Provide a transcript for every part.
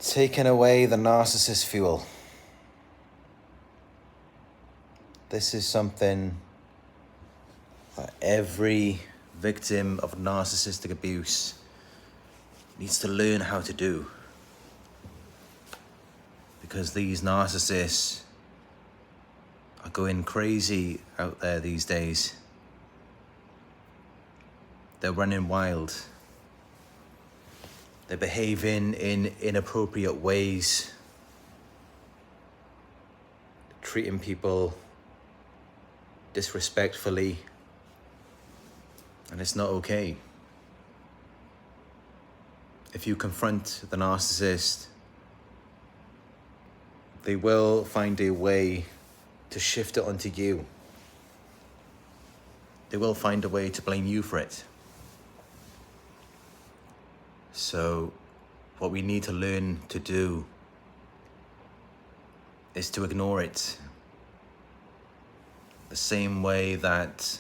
Taking away the narcissist fuel. This is something that every victim of narcissistic abuse needs to learn how to do. Because these narcissists are going crazy out there these days. They're running wild. They're behaving in inappropriate ways, treating people disrespectfully, and it's not okay. If you confront the narcissist, they will find a way to shift it onto you. They will find a way to blame you for it. So what we need to learn to do is to ignore it. The same way that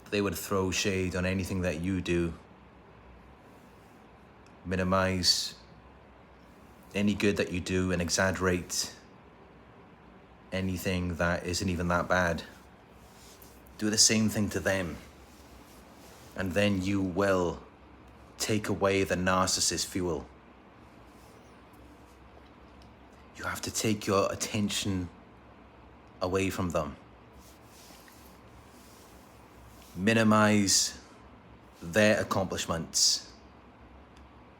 they would throw shade on anything that you do, minimize any good that you do and exaggerate anything that isn't even that bad. Do the same thing to them, and then you will take away the narcissist fuel. You have to take your attention away from them. Minimize their accomplishments,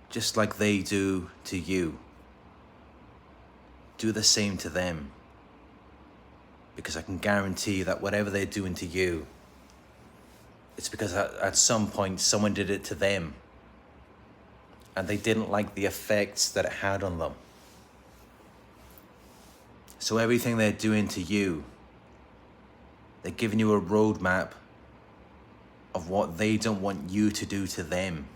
just like they do to you. Do the same to them. Because I can guarantee that whatever they're doing to you, it's because at some point someone did it to them and they didn't like the effects that it had on them. So everything they're doing to you, they're giving you a roadmap of what they don't want you to do to them.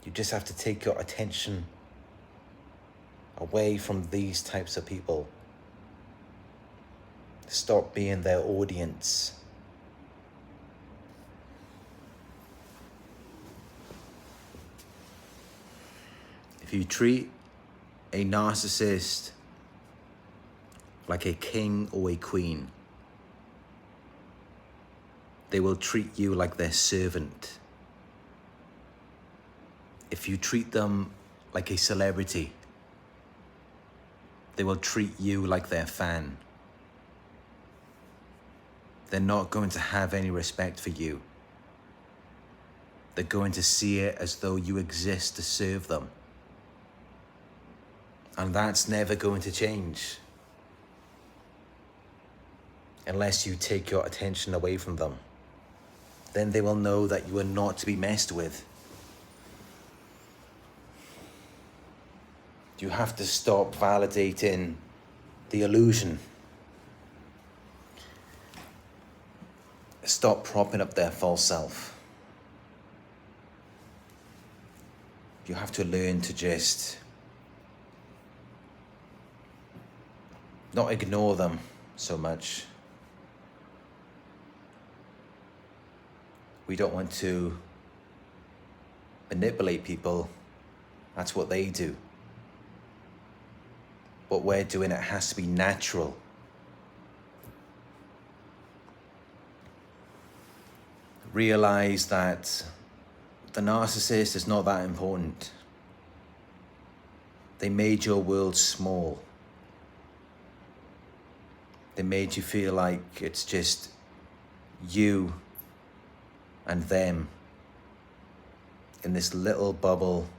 You just have to take your attention away from these types of people. Stop being their audience. If you treat a narcissist like a king or a queen, they will treat you like their servant. If you treat them like a celebrity, they will treat you like their fan. They're not going to have any respect for you. They're going to see it as though you exist to serve them. And that's never going to change unless you take your attention away from them. Then they will know that you are not to be messed with. You have to stop validating the illusion. Stop propping up their false self. You have to learn to just not ignore them so much. We don't want to manipulate people. That's what they do. What we're doing, it has to be natural. Realize that the narcissist is not that important. They made your world small. They made you feel like it's just you and them in this little bubble,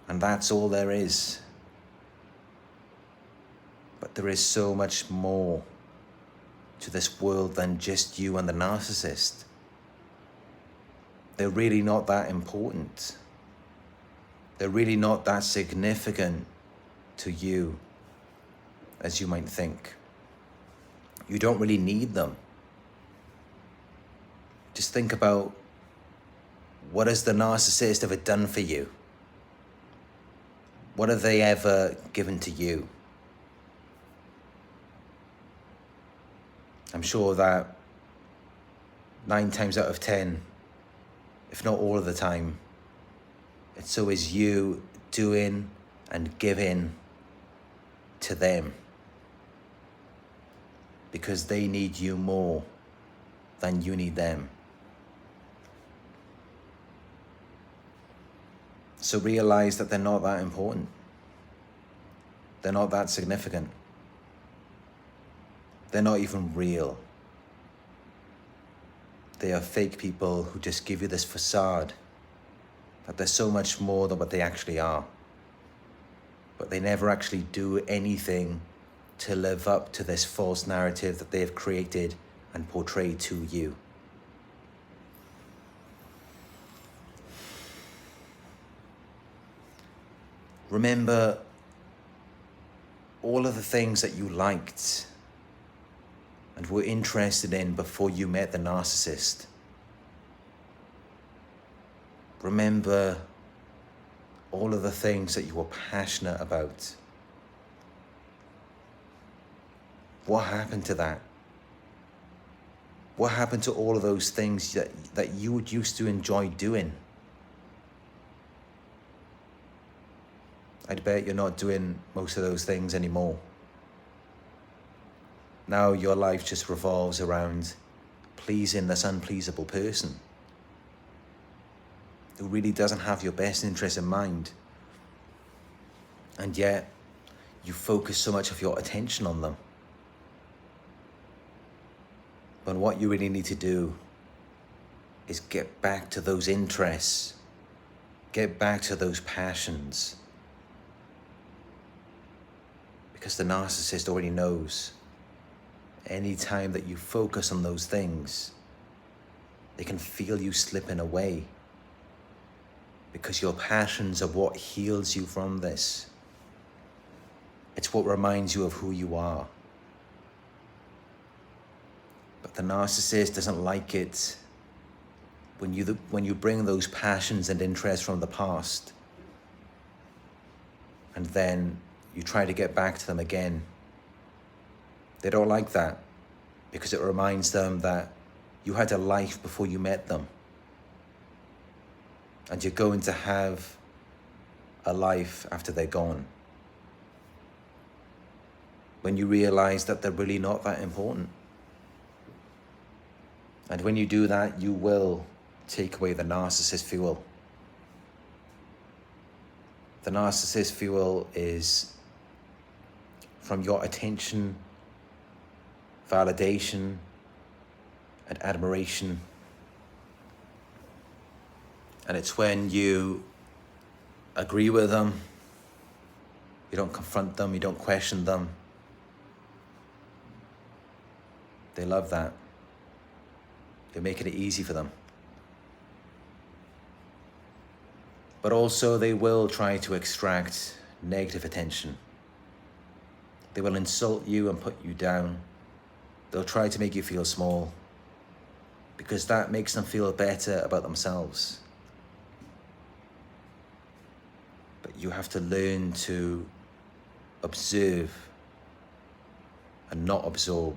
and that's all there is. But there is so much more to this world than just you and the narcissist. They're really not that important. They're really not that significant to you as you might think. You don't really need them. Just think about, what has the narcissist ever done for you? What have they ever given to you? I'm sure that 9 times out of 10, if not all of the time, it's always you doing and giving to them because they need you more than you need them. So realize that they're not that important. They're not that significant. They're not even real. They are fake people who just give you this facade that they're so much more than what they actually are. But they never actually do anything to live up to this false narrative that they have created and portrayed to you. Remember all of the things that you liked and were interested in before you met the narcissist. Remember all of the things that you were passionate about. What happened to that? What happened to all of those things that you would used to enjoy doing? I'd bet you're not doing most of those things anymore. Now your life just revolves around pleasing this unpleasable person who really doesn't have your best interest in mind. And yet, you focus so much of your attention on them. But what you really need to do is get back to those interests, get back to those passions. Because the narcissist already knows any time that you focus on those things, they can feel you slipping away. Because your passions are what heals you from this. It's what reminds you of who you are. But the narcissist doesn't like it when you bring those passions and interests from the past and then you try to get back to them again. They don't like that because it reminds them that you had a life before you met them. And you're going to have a life after they're gone. When you realize that they're really not that important. And when you do that, you will take away the narcissist fuel. The narcissist fuel is from your attention, validation, and admiration. And it's when you agree with them, you don't confront them, you don't question them. They love that. You're making it easy for them. But also they will try to extract negative attention. They will insult you and put you down. They'll try to make you feel small because that makes them feel better about themselves. But you have to learn to observe and not absorb,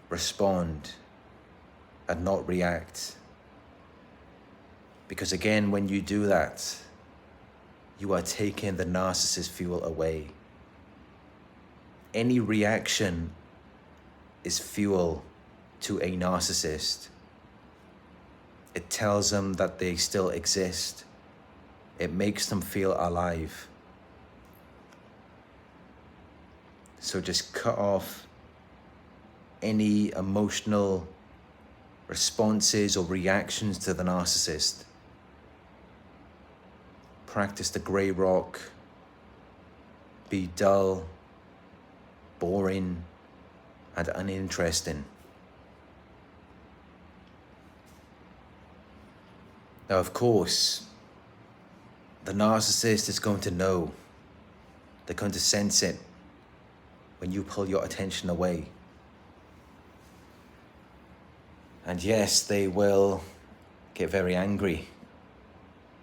respond and not react. Because again, when you do that, you are taking the narcissist fuel away. Any reaction is fuel to a narcissist. It tells them that they still exist. It makes them feel alive. So just cut off any emotional responses or reactions to the narcissist. Practice the grey rock. Be dull, boring, and uninteresting. Now, of course, the narcissist is going to know. They're going to sense it when you pull your attention away. And yes, they will get very angry.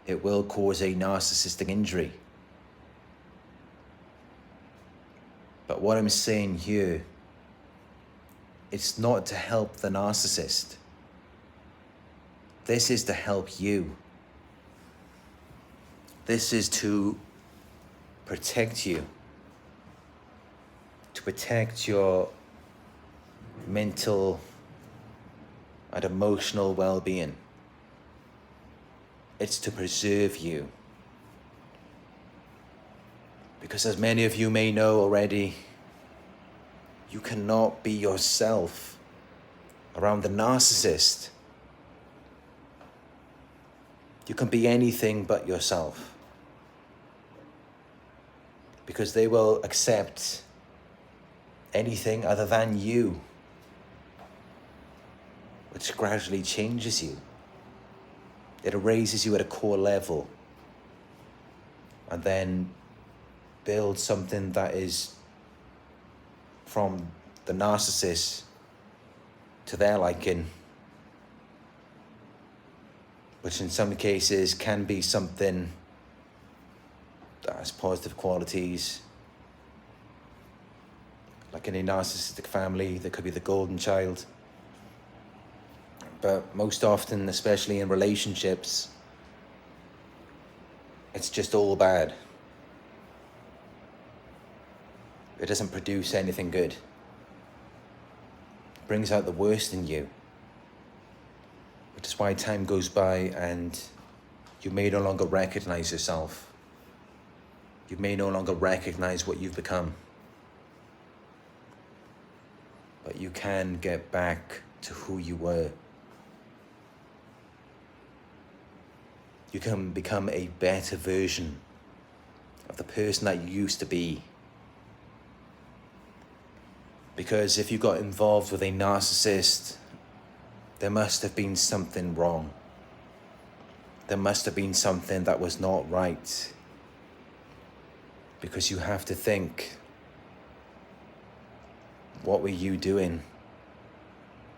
It will cause a narcissistic injury. But what I'm saying here it's not to help the narcissist. This is to help you. This is to protect you, to protect your mental and emotional well-being. It's to preserve you. Because as many of you may know already, you cannot be yourself around the narcissist. You can be anything but yourself. Because they will accept anything other than you, which gradually changes you. It erases you at a core level and then builds something that is from the narcissist to their liking, which in some cases can be something that has positive qualities. Like in a narcissistic family, there could be the golden child. But most often, especially in relationships, it's just all bad. It doesn't produce anything good. It brings out the worst in you. Which is why time goes by and you may no longer recognize yourself. You may no longer recognize what you've become. But you can get back to who you were. You can become a better version of the person that you used to be. Because if you got involved with a narcissist, there must have been something wrong. There must have been something that was not right. Because you have to think, what were you doing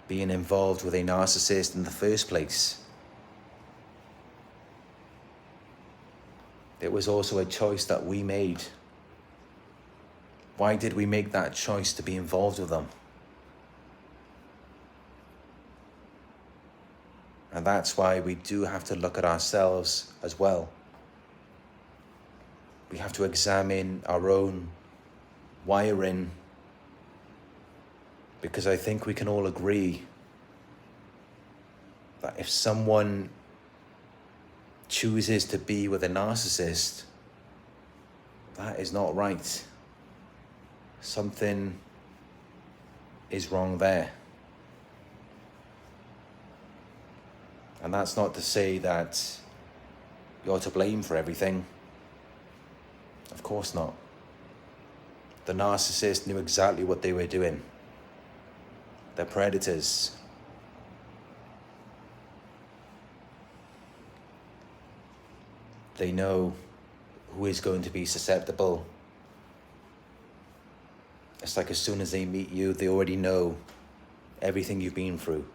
being involved with a narcissist in the first place? It was also a choice that we made. Why did we make that choice to be involved with them? And that's why we do have to look at ourselves as well. We have to examine our own wiring, because I think we can all agree that if someone chooses to be with a narcissist, that is not right. Something is wrong there. And that's not to say that you're to blame for everything. Of course not. The narcissist knew exactly what they were doing. They're predators. They know who is going to be susceptible. It's like as soon as they meet you, they already know everything you've been through.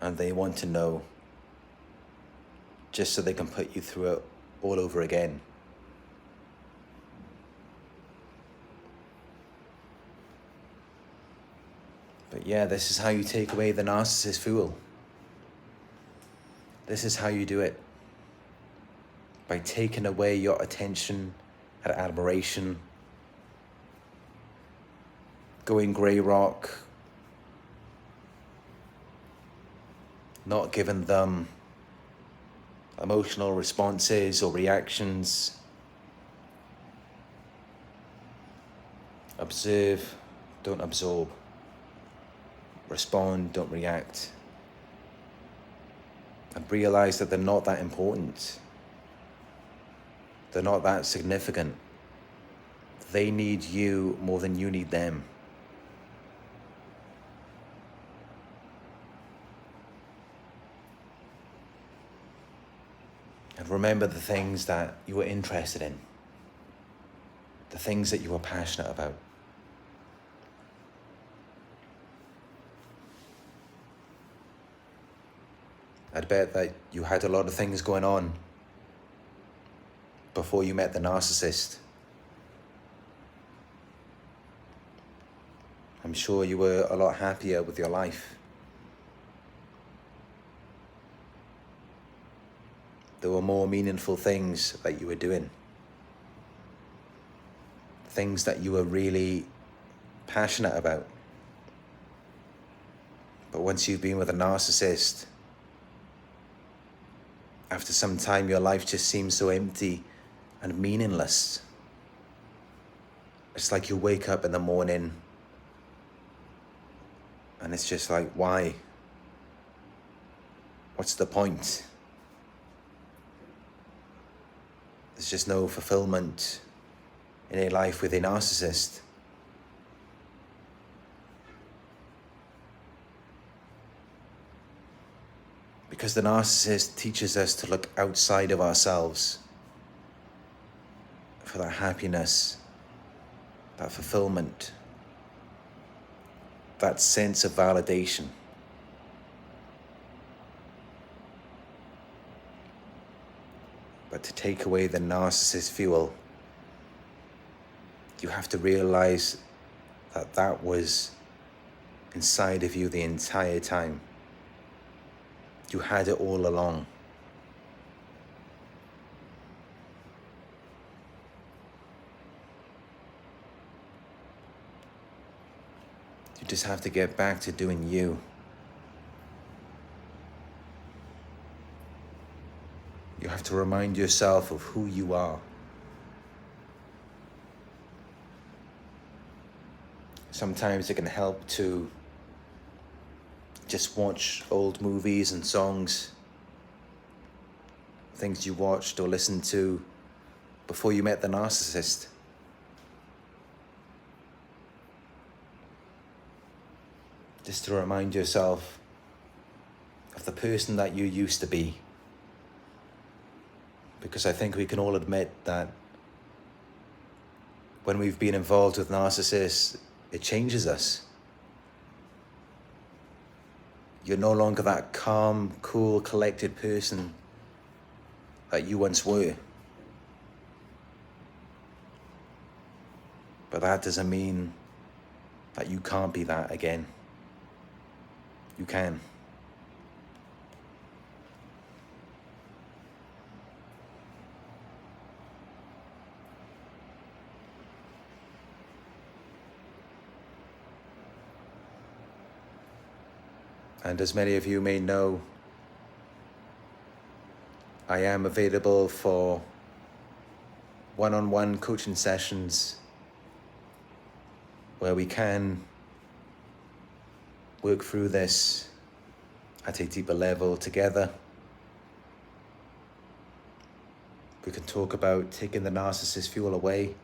And they want to know just so they can put you through it all over again. But yeah, this is how you take away the narcissist fool. This is how you do it. By taking away your attention and admiration, going grey rock, not giving them emotional responses or reactions. Observe, don't absorb. Respond, don't react. And realize that they're not that important. They're not that significant. They need you more than you need them. And remember the things that you were interested in. The things that you were passionate about. I'd bet that you had a lot of things going on before you met the narcissist. I'm sure you were a lot happier with your life. There were more meaningful things that you were doing. Things that you were really passionate about. But once you've been with a narcissist, after some time your life just seems so empty and meaningless. It's like you wake up in the morning and it's just like, why? What's the point? There's just no fulfillment in a life with a narcissist. Because the narcissist teaches us to look outside of ourselves for that happiness, that fulfillment, that sense of validation. But to take away the narcissist fuel, you have to realize that that was inside of you the entire time. You had it all along. You just have to get back to doing you. You have to remind yourself of who you are. Sometimes it can help to just watch old movies and songs, things you watched or listened to before you met the narcissist. Just to remind yourself of the person that you used to be. Because I think we can all admit that when we've been involved with narcissists, it changes us. You're no longer that calm, cool, collected person that you once were. But that doesn't mean that you can't be that again. You can. And as many of you may know, I am available for one-on-one coaching sessions where we can work through this at a deeper level together. We can talk about taking the narcissist fuel away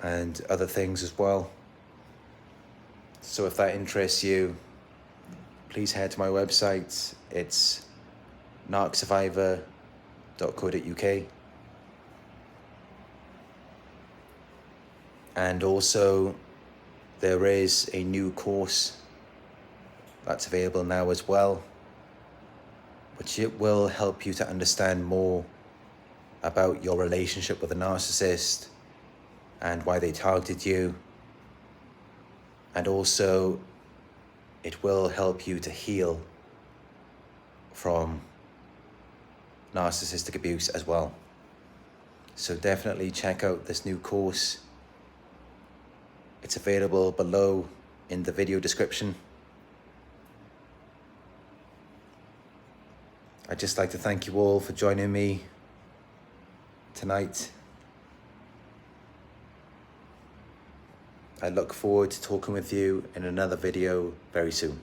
and other things as well. So if that interests you, please head to my website. It's narcsurvivor.co.uk. And also, there is a new course that's available now as well, which it will help you to understand more about your relationship with a narcissist and why they targeted you. And also, it will help you to heal from narcissistic abuse as well. So definitely check out this new course. It's available below in the video description. I'd just like to thank you all for joining me tonight. I look forward to talking with you in another video very soon.